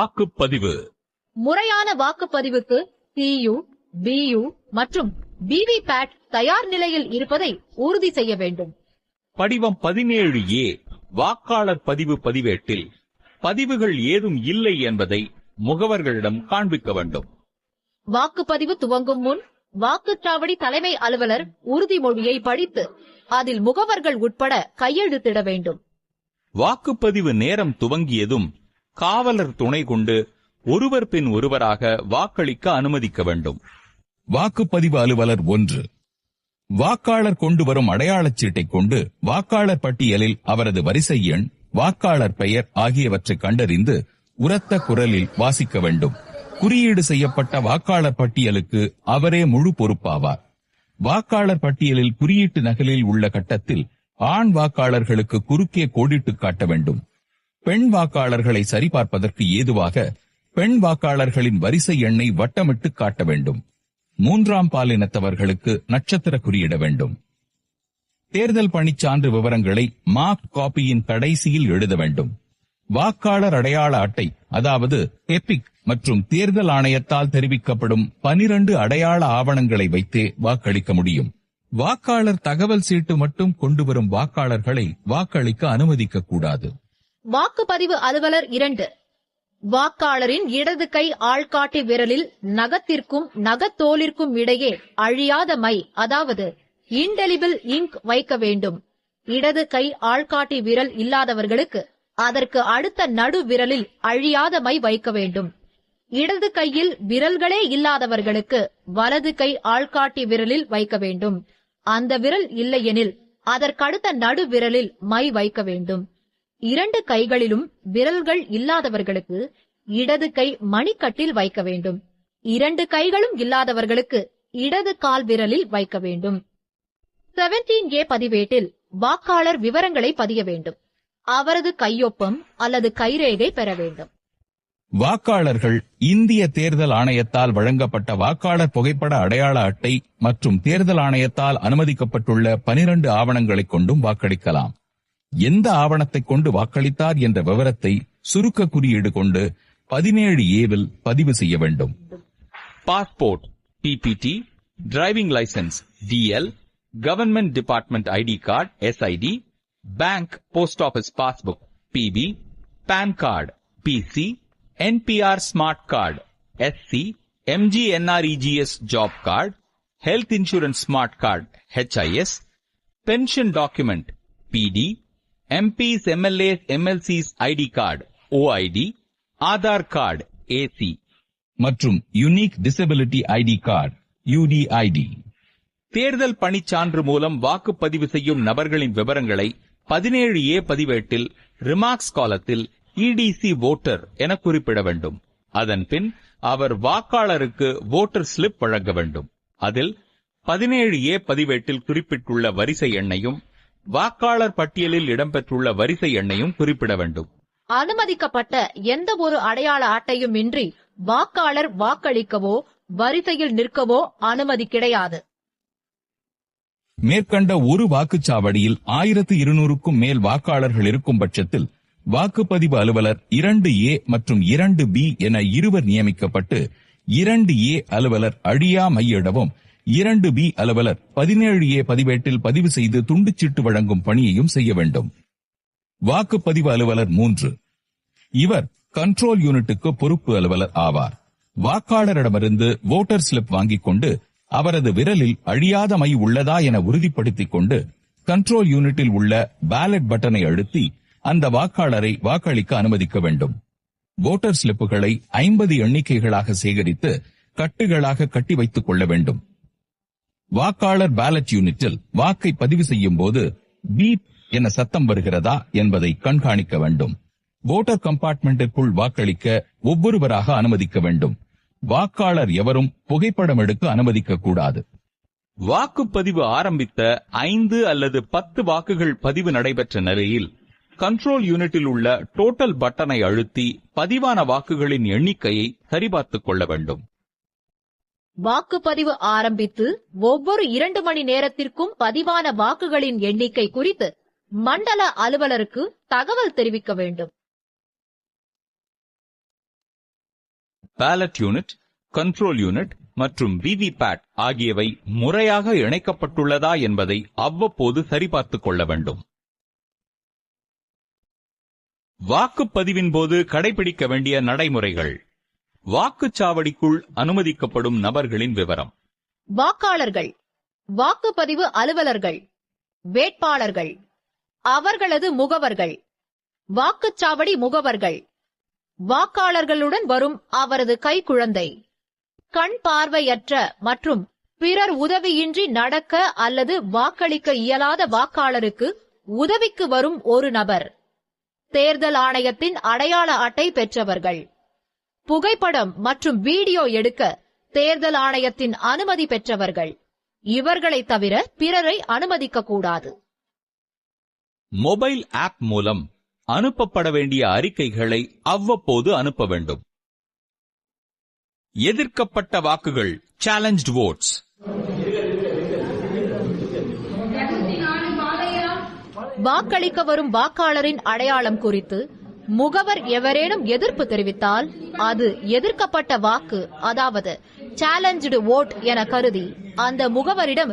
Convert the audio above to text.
வாக்குப்பதிவு. முறையான வாக்குப்பதிவுக்கு CU, BU மற்றும் VVPAT தயார் நிலையில் இருப்பதை உறுதி செய்ய வேண்டும். படிவம் 17A வாக்காளர் பதிவு பதிவேட்டில் பதிவுகள் ஏதும் இல்லை என்பதை முகவர்களிடம் காண்பிக்க வேண்டும். வாக்குப்பதிவு துவங்கும் முன் வாக்குச்சாவடி தலைமை அலுவலர் உறுதிமொழியை படித்து அதில் முகவர்கள் உட்பட கையெழுத்திட வேண்டும். வாக்குப்பதிவு நேரம் துவங்கியதும் காவலர் துணை கொண்டு ஒருவர் பின் ஒருவராக வாக்களிக்க அனுமதிக்க வேண்டும். வாக்குப்பதிவு அலுவலர் 1 வாக்காளர் கொண்டு வரும் அடையாளச் சீட்டை கொண்டு வாக்காளர் பட்டியலில் அவரது வரிசை எண், வாக்காளர் பெயர் ஆகியவற்றை கண்டறிந்து உரத்த குரலில் வாசிக்க வேண்டும். குறியீடு செய்யப்பட்ட வாக்காளர் பட்டியலுக்கு அவரே முழு பொறுப்பாவார். வாக்காளர் பட்டியலில் குறியீட்டு நகலில் உள்ள கட்டத்தில் ஆண் வாக்காளர்களுக்கு குறுக்கே கோடிட்டு காட்ட வேண்டும். பெண் வாக்காளர்களை சரிபார்ப்பதற்கு ஏதுவாக பெண் வாக்காளர்களின் வரிசை எண்ணை வட்டமிட்டு காட்ட வேண்டும். 3ஆம் பாலினத்தவர்களுக்கு நட்சத்திர குறியிட வேண்டும். தேர்தல் பணிச்சான்று விவரங்களை மார்க் காப்பியின் கடைசியில் எழுத வேண்டும். வாக்காளர் அடையாள அட்டை அதாவது எபிக் மற்றும் தேர்தல் ஆணையத்தால் தெரிவிக்கப்படும் 12 அடையாள ஆவணங்களை வைத்தே வாக்களிக்க முடியும். வாக்காளர் தகவல் சீட்டு மட்டும் கொண்டு வரும் வாக்காளர்களை வாக்களிக்க அனுமதிக்க கூடாது. வாக்குப்பதிவு அலுவலர் 2 வாக்காளரின் இடது கை ஆள்காட்டி விரலில் நகத்திற்கும் நகத்தோலிற்கும் இடையே அழியாத மை அதாவது இன்டெலிபிள் இங்க் வைக்க வேண்டும். இடது கை ஆள்காட்டி விரல் இல்லாதவர்களுக்கு அதற்கு அடுத்த நடு விரலில் அழியாத மை வைக்க வேண்டும். இடது கையில் விரல்களே இல்லாதவர்களுக்கு வலது கை ஆள்காட்டி விரலில் வைக்க வேண்டும். அந்த விரல் இல்லையெனில் அதற்கடுத்த நடு விரலில் மை வைக்க வேண்டும். 2 கைகளிலும் விரல்கள் இல்லாதவர்களுக்கு இடது கை மணிக்கட்டில் வைக்க வேண்டும். 2 கைகளும் இல்லாதவர்களுக்கு இடது கால் விரலில் வைக்க வேண்டும். 17A பதிவேட்டில் வாக்காளர் விவரங்களை பதிய வேண்டும். அவரது கையொப்பம் அல்லது கைரேகை பெற வேண்டும். வாக்காளர்கள் இந்திய தேர்தல் ஆணையத்தால் வழங்கப்பட்ட வாக்காளர் புகைப்பட அடையாள அட்டை மற்றும் தேர்தல் ஆணையத்தால் அனுமதிக்கப்பட்டுள்ள 12 ஆவணங்களைக் கொண்டும் வாக்களிக்கலாம். எந்த ஆவணத்தை கொண்டு வாக்களித்தார் என்ற விவரத்தை சுருக்க குறியீடு கொண்டு 17Aவில் பதிவு செய்ய வேண்டும். Passport PPT, driving licence DL, government department ID card SID, bank post office passbook PB, PAN card PC, NPR smart card SC, MGNREGS job card, health insurance smart card HIS, pension document PD, MPs, MLAs, MLCs ID card OID, Aadhaar card AC மற்றும் unique disability ID card UDID. தேர்தல் பணிச்சான்று மூலம் வாக்குப்பதிவு செய்யும் நபர்களின் விவரங்களை 17A பதிவேட்டில் remarks காலத்தில் EDC voter என குறிப்பிட வேண்டும். அதன்பின் அவர் வாக்காளருக்கு வோட்டர் ஸ்லிப் வழங்க வேண்டும். அதில் 17A பதிவேட்டில் குறிப்பிட்டுள்ள வரிசை எண்ணையும் வாக்காளர் பட்டியலில் இடம்பெற்றுள்ள வரிசை எண்ணையும் குறிப்பிட வேண்டும். அனுமதிக்கப்பட்ட எந்த ஒரு அடையாள அட்டையும் இன்றி வாக்காளர் வாக்களிக்கவோ வரிசையில் நிற்கவோ அனுமதி கிடையாது. மேற்கண்ட ஒரு வாக்குச்சாவடியில் 1200க்கும் மேல் வாக்காளர்கள் இருக்கும் பட்சத்தில் வாக்குப்பதிவு அலுவலர் 2A மற்றும் 2B என இருவர் நியமிக்கப்பட்டு 2A அலுவலர் அழியா மையிடவும் 2B அலுவலர் 17A பதிவேட்டில் பதிவு செய்து துண்டுச்சீட்டு வழங்கும் பணியையும் செய்ய வேண்டும். வாக்குப்பதிவு அலுவலர் 3 இவர் கண்ட்ரோல் யூனிட்டுக்கு பொறுப்பு அலுவலர் ஆவார். வாக்காளரிடமிருந்து வோட்டர் ஸ்லிப் வாங்கிக் கொண்டு அவரது விரலில் அழியாத மை உள்ளதா என உறுதிப்படுத்திக் கொண்டு கண்ட்ரோல் யூனிட்டில் உள்ள பேலட் பட்டனை அழுத்தி அந்த வாக்காளரை வாக்களிக்க அனுமதிக்க வேண்டும். வோட்டர் ஸ்லிப்புகளை 50 எண்ணிக்கைகளாக சேகரித்து கட்டுகளாக கட்டி வைத்துக் கொள்ள வேண்டும். வாக்காளர் பேலட் யூனிட்டில் வாக்கை பதிவு செய்யும் போது பீப் என சத்தம் வருகிறதா என்பதை கண்காணிக்க வேண்டும். வோட்டர் கம்பார்ட்மெண்டிற்குள் வாக்களிக்க ஒவ்வொருவராக அனுமதிக்க வேண்டும். வாக்காளர் எவரும் புகைப்படம் எடுக்க அனுமதிக்க கூடாது. வாக்குப்பதிவு ஆரம்பித்த 5 அல்லது 10 வாக்குகள் பதிவு நடைபெற்ற நிலையில் கண்ட்ரோல் யூனிட்டில் உள்ள டோட்டல் பட்டனை அழுத்தி பதிவான வாக்குகளின் எண்ணிக்கையை சரிபார்த்துக் கொள்ள வேண்டும். வாக்குப்பதிவு ஆரம்பித்து ஒவ்வொரு 2 மணி நேரத்திற்கும் பதிவான வாக்குகளின் எண்ணிக்கை குறித்து மண்டல அலுவலருக்கு தகவல் தெரிவிக்க வேண்டும். பேலட் யூனிட், கண்ட்ரோல் யூனிட் மற்றும் விவிபேட் ஆகியவை முறையாக இணைக்கப்பட்டுள்ளதா என்பதை அவ்வப்போது சரிபார்த்துக் கொள்ள வேண்டும். வாக்குப்பதிவின் போது கடைபிடிக்க வேண்டிய நடைமுறைகள். வாக்குச்சாவடிக்குள் அனுமதிக்கப்படும் நபர்களின் விவரம். வாக்காளர்கள், வாக்குப்பதிவு அலுவலர்கள், வேட்பாளர்கள், அவர்களது முகவர்கள், வாக்குச்சாவடி முகவர்கள், வாக்காளர்களுடன் வரும் அவரது கைக்குழந்தை, கண் பார்வையற்ற மற்றும் பிறர் உதவியின்றி நடக்க அல்லது வாக்களிக்க இயலாத வாக்காளருக்கு உதவிக்கு வரும் ஒரு நபர், தேர்தல் ஆணையத்தின் அடையாள அட்டை பெற்றவர்கள், புகைப்படம் மற்றும் வீடியோ எடுக்க தேர்தல் ஆணையத்தின் அனுமதி பெற்றவர்கள். இவர்களை தவிர பிறரை அனுமதிக்கக்கூடாது. மொபைல் ஆப் மூலம் அனுப்பப்பட வேண்டிய அறிக்கைகளை அவ்வப்போது அனுப்ப வேண்டும். எதிர்க்கப்பட்ட வாக்குகள், சேலஞ்ச்டு வோட்ஸ். வாக்களிக்க வரும் வாக்காளரின் அடையாளம் குறித்து முகவர் எவரேனும் எதிர்ப்பு தெரிவித்தால் அது எதிர்க்கப்பட்ட வாக்கு, அதாவது சேலஞ்ச்டு வோட் என கருதி அந்த முகவரிடம்